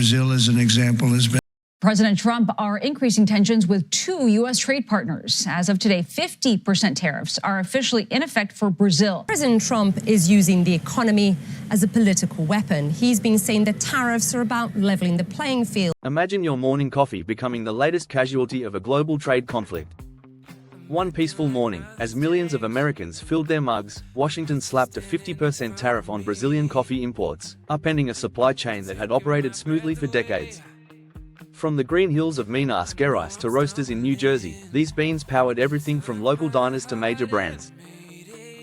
Brazil, as an example, has been. President Trump are increasing tensions with two U.S. trade partners. As of today, 50% tariffs are officially in effect for Brazil. President Trump is using the economy as a political weapon. He's been saying that tariffs are about leveling the playing field. Imagine your morning coffee becoming the latest casualty of a global trade conflict. One peaceful morning, as millions of Americans filled their mugs, Washington slapped a 50% tariff on Brazilian coffee imports, upending a supply chain that had operated smoothly for decades. From the green hills of Minas Gerais to roasters in New Jersey, these beans powered everything from local diners to major brands.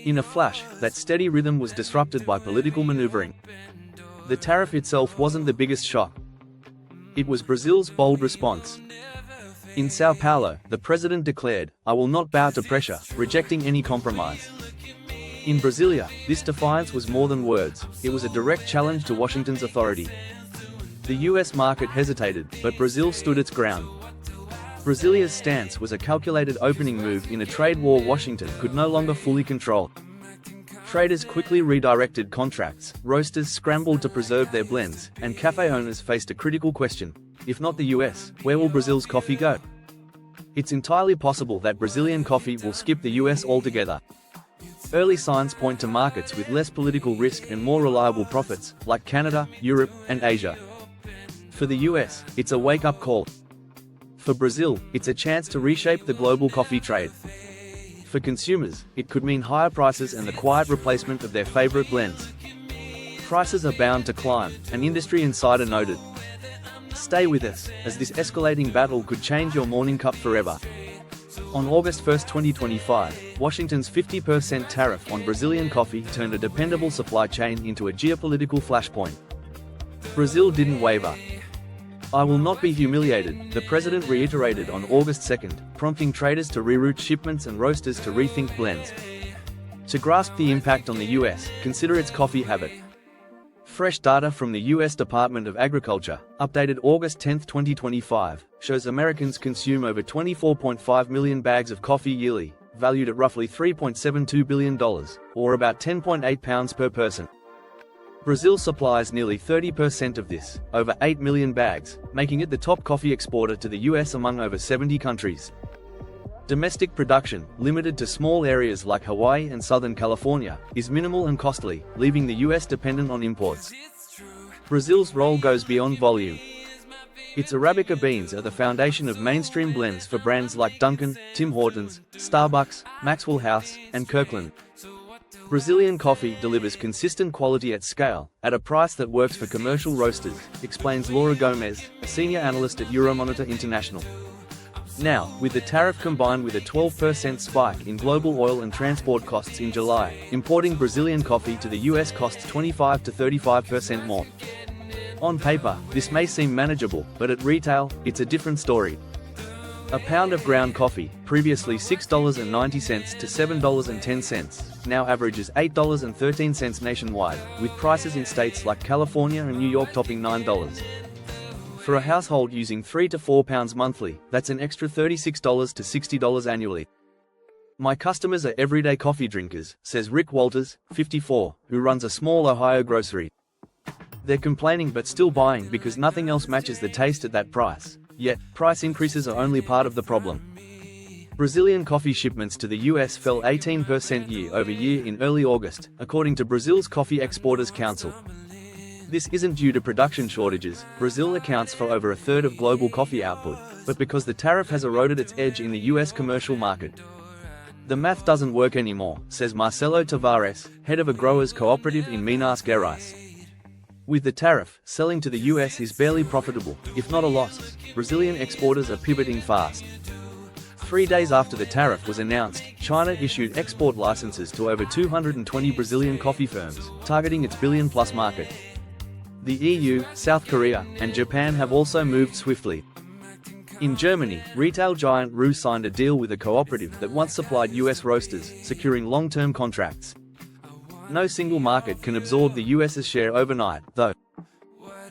In a flash, that steady rhythm was disrupted by political maneuvering. The tariff itself wasn't the biggest shock. It was Brazil's bold response. In Sao Paulo, the president declared, "I will not bow to pressure," rejecting any compromise. In Brasilia, this defiance was more than words, it was a direct challenge to Washington's authority. The US market hesitated, but Brazil stood its ground. Brasilia's stance was a calculated opening move in a trade war Washington could no longer fully control. Traders quickly redirected contracts, roasters scrambled to preserve their blends, and cafe owners faced a critical question. If not the US, where will Brazil's coffee go? It's entirely possible that Brazilian coffee will skip the US altogether. Early signs point to markets with less political risk and more reliable profits, like Canada, Europe, and Asia. For the US, it's a wake-up call. For Brazil, it's a chance to reshape the global coffee trade. For consumers, it could mean higher prices and the quiet replacement of their favorite blends. Prices are bound to climb, an industry insider noted. Stay with us, as this escalating battle could change your morning cup forever. On August 1, 2025, Washington's 50% tariff on Brazilian coffee turned a dependable supply chain into a geopolitical flashpoint. Brazil didn't waver. "I will not be humiliated," the president reiterated on August 2, prompting traders to reroute shipments and roasters to rethink blends. To grasp the impact on the US, consider its coffee habit. Fresh data from the US Department of Agriculture, updated August 10, 2025, shows Americans consume over 24.5 million bags of coffee yearly, valued at roughly $3.72 billion, or about 10.8 pounds per person. Brazil supplies nearly 30% of this, over 8 million bags, making it the top coffee exporter to the US among over 70 countries. Domestic production, limited to small areas like Hawaii and Southern California, is minimal and costly, leaving the US dependent on imports. Brazil's role goes beyond volume. Its Arabica beans are the foundation of mainstream blends for brands like Dunkin', Tim Hortons, Starbucks, Maxwell House, and Kirkland. Brazilian coffee delivers consistent quality at scale, at a price that works for commercial roasters, explains Laura Gomez, a senior analyst at Euromonitor International. Now, with the tariff combined with a 12% spike in global oil and transport costs in July, importing Brazilian coffee to the US costs 25 to 35% more. On paper, this may seem manageable, but at retail, it's a different story. A pound of ground coffee, previously $6.90 to $7.10, now averages $8.13 nationwide, with prices in states like California and New York topping $9. For a household using 3 to 4 pounds monthly, that's an extra $36 to $60 annually. "My customers are everyday coffee drinkers," says Rick Walters, 54, who runs a small Ohio grocery. "They're complaining but still buying because nothing else matches the taste at that price." Yet, price increases are only part of the problem. Brazilian coffee shipments to the US fell 18% year-over-year in early August, according to Brazil's Coffee Exporters Council. This isn't due to production shortages. Brazil accounts for over a third of global coffee output, but because the tariff has eroded its edge in the US commercial market. "The math doesn't work anymore," says Marcelo Tavares, head of a growers' cooperative in Minas Gerais. With the tariff, selling to the US is barely profitable, if not a loss. Brazilian exporters are pivoting fast. 3 days after the tariff was announced, China issued export licenses to over 220 Brazilian coffee firms, targeting its billion-plus market. The EU, South Korea, and Japan have also moved swiftly. In Germany, retail giant Roux signed a deal with a cooperative that once supplied US roasters, securing long-term contracts. No single market can absorb the US's share overnight, though.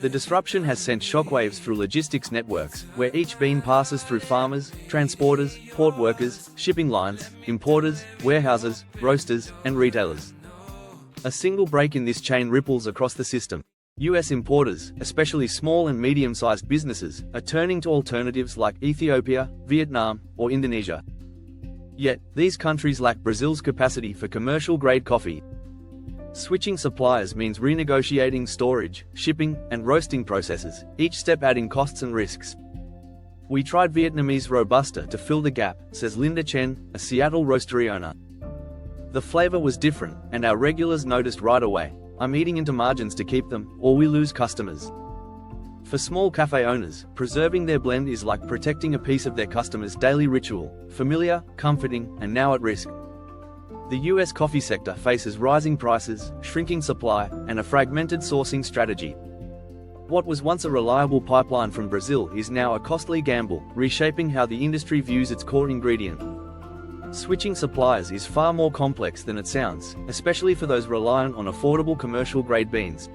The disruption has sent shockwaves through logistics networks, where each bean passes through farmers, transporters, port workers, shipping lines, importers, warehouses, roasters, and retailers. A single break in this chain ripples across the system. US importers, especially small and medium-sized businesses, are turning to alternatives like Ethiopia, Vietnam, or Indonesia. Yet, these countries lack Brazil's capacity for commercial-grade coffee. Switching suppliers means renegotiating storage, shipping, and roasting processes, each step adding costs and risks. "We tried Vietnamese Robusta to fill the gap," says Linda Chen, a Seattle roastery owner. "The flavor was different, and our regulars noticed right away. I'm eating into margins to keep them, or we lose customers." For small cafe owners, preserving their blend is like protecting a piece of their customers' daily ritual, familiar, comforting, and now at risk. The US coffee sector faces rising prices, shrinking supply, and a fragmented sourcing strategy. What was once a reliable pipeline from Brazil is now a costly gamble, reshaping how the industry views its core ingredient. Switching suppliers is far more complex than it sounds, especially for those reliant on affordable commercial-grade beans.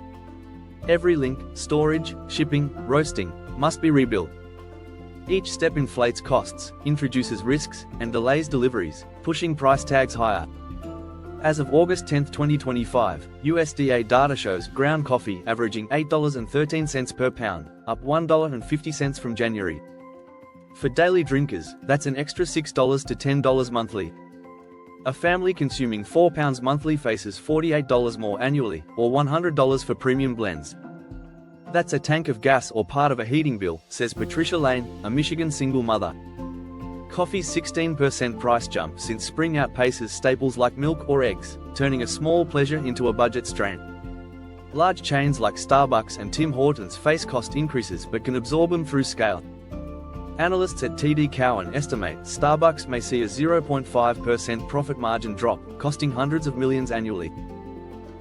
Every link, storage, shipping, roasting, must be rebuilt. Each step inflates costs, introduces risks, and delays deliveries, pushing price tags higher. As of August 10, 2025, USDA data shows ground coffee averaging $8.13 per pound, up $1.50 from January. For daily drinkers, that's an extra $6 to $10 monthly. A family consuming 4 pounds monthly faces $48 more annually, or $100 for premium blends. "That's a tank of gas or part of a heating bill," says Patricia Lane, a Michigan single mother. Coffee's 16% price jump since spring outpaces staples like milk or eggs, turning a small pleasure into a budget strain. Large chains like Starbucks and Tim Hortons face cost increases but can absorb them through scale. Analysts at TD Cowen estimate Starbucks may see a 0.5% profit margin drop, costing hundreds of millions annually.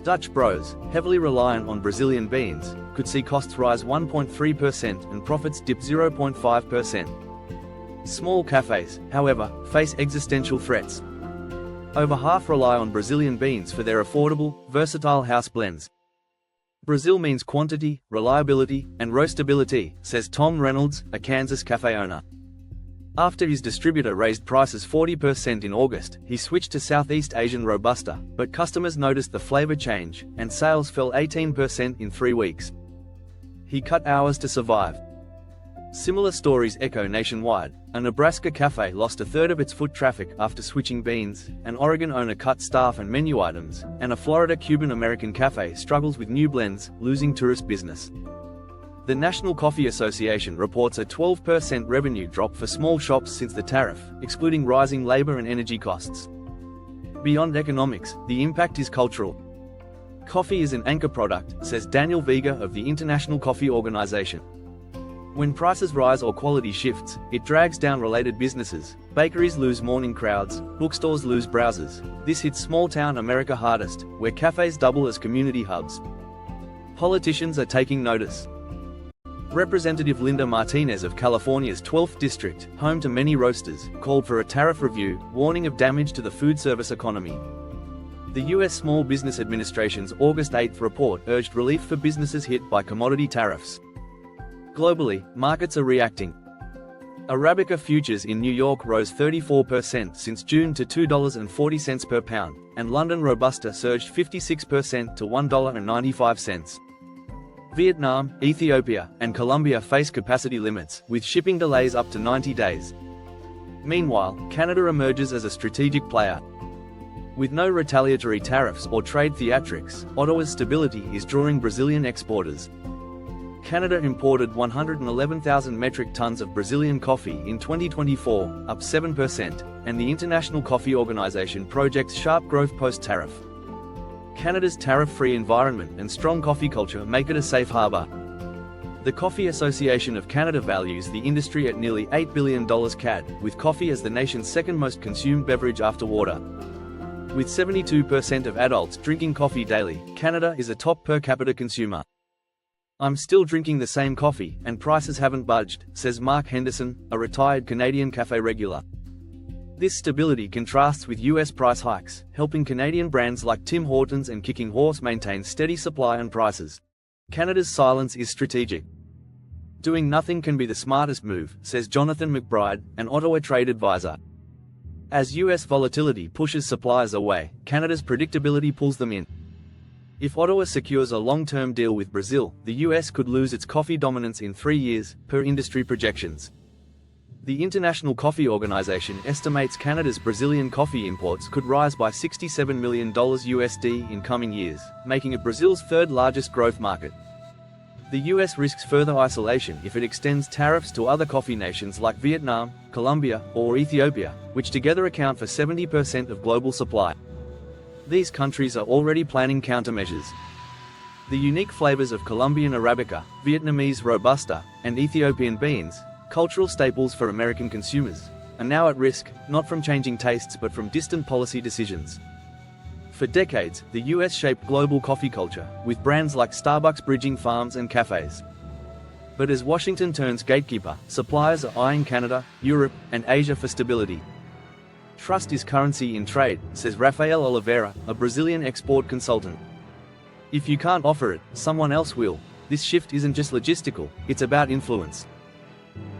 Dutch Bros, heavily reliant on Brazilian beans, could see costs rise 1.3% and profits dip 0.5%. Small cafes, however, face existential threats. Over half rely on Brazilian beans for their affordable, versatile house blends. "Brazil means quantity, reliability, and roastability," says Tom Reynolds, a Kansas cafe owner. After his distributor raised prices 40% in August, he switched to Southeast Asian Robusta, but customers noticed the flavor change, and sales fell 18% in 3 weeks. He cut hours to survive. Similar stories echo nationwide. A Nebraska cafe lost a third of its foot traffic after switching beans, an Oregon owner cut staff and menu items, and a Florida Cuban-American cafe struggles with new blends, losing tourist business. The National Coffee Association reports a 12% revenue drop for small shops since the tariff, excluding rising labor and energy costs. Beyond economics, the impact is cultural. "Coffee is an anchor product," says Daniel Vega of the International Coffee Organization. "When prices rise or quality shifts, it drags down related businesses. Bakeries lose morning crowds, bookstores lose browsers. This hits small-town America hardest, where cafes double as community hubs." Politicians are taking notice. Representative Linda Martinez of California's 12th District, home to many roasters, called for a tariff review, warning of damage to the food service economy. The U.S. Small Business Administration's August 8 report urged relief for businesses hit by commodity tariffs. Globally, markets are reacting. Arabica futures in New York rose 34% since June to $2.40 per pound, and London Robusta surged 56% to $1.95. Vietnam, Ethiopia, and Colombia face capacity limits, with shipping delays up to 90 days. Meanwhile, Canada emerges as a strategic player. With no retaliatory tariffs or trade theatrics, Ottawa's stability is drawing Brazilian exporters. Canada imported 111,000 metric tons of Brazilian coffee in 2024, up 7%, and the International Coffee Organization projects sharp growth post-tariff. Canada's tariff-free environment and strong coffee culture make it a safe harbor. The Coffee Association of Canada values the industry at nearly $8 billion CAD, with coffee as the nation's second most consumed beverage after water. With 72% of adults drinking coffee daily, Canada is a top per capita consumer. "I'm still drinking the same coffee, and prices haven't budged," says Mark Henderson, a retired Canadian cafe regular. This stability contrasts with US price hikes, helping Canadian brands like Tim Hortons and Kicking Horse maintain steady supply and prices. Canada's silence is strategic. "Doing nothing can be the smartest move," says Jonathan McBride, an Ottawa trade advisor. As US volatility pushes suppliers away, Canada's predictability pulls them in. If Ottawa secures a long-term deal with Brazil, the US could lose its coffee dominance in 3 years, per industry projections. The International Coffee Organization estimates Canada's Brazilian coffee imports could rise by $67 million USD in coming years, making it Brazil's third-largest growth market. The US risks further isolation if it extends tariffs to other coffee nations like Vietnam, Colombia, or Ethiopia, which together account for 70% of global supply. These countries are already planning countermeasures. The unique flavors of Colombian Arabica, Vietnamese Robusta, and Ethiopian beans, cultural staples for American consumers, are now at risk, not from changing tastes but from distant policy decisions. For decades, the US shaped global coffee culture, with brands like Starbucks bridging farms and cafes. But as Washington turns gatekeeper, suppliers are eyeing Canada, Europe, and Asia for stability. Trust is currency in trade, says Rafael Oliveira, a Brazilian export consultant. If you can't offer it, someone else will. This shift isn't just logistical, it's about influence.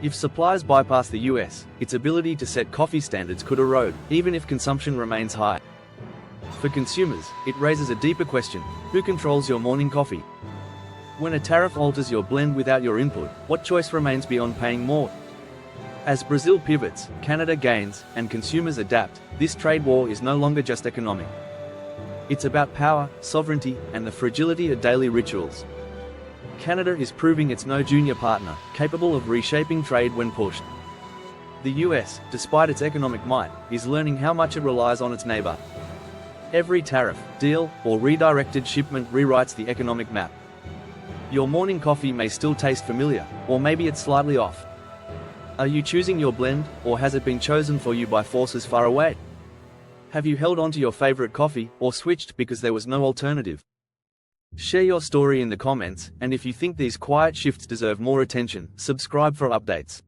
If suppliers bypass the US, its ability to set coffee standards could erode, even if consumption remains high. For consumers, it raises a deeper question: who controls your morning coffee? When a tariff alters your blend without your input, what choice remains beyond paying more? As Brazil pivots, Canada gains, and consumers adapt, this trade war is no longer just economic. It's about power, sovereignty, and the fragility of daily rituals. Canada is proving it's no junior partner, capable of reshaping trade when pushed. The US, despite its economic might, is learning how much it relies on its neighbor. Every tariff, deal, or redirected shipment rewrites the economic map. Your morning coffee may still taste familiar, or maybe it's slightly off. Are you choosing your blend, or has it been chosen for you by forces far away? Have you held on to your favorite coffee, or switched because there was no alternative? Share your story in the comments, and if you think these quiet shifts deserve more attention, subscribe for updates.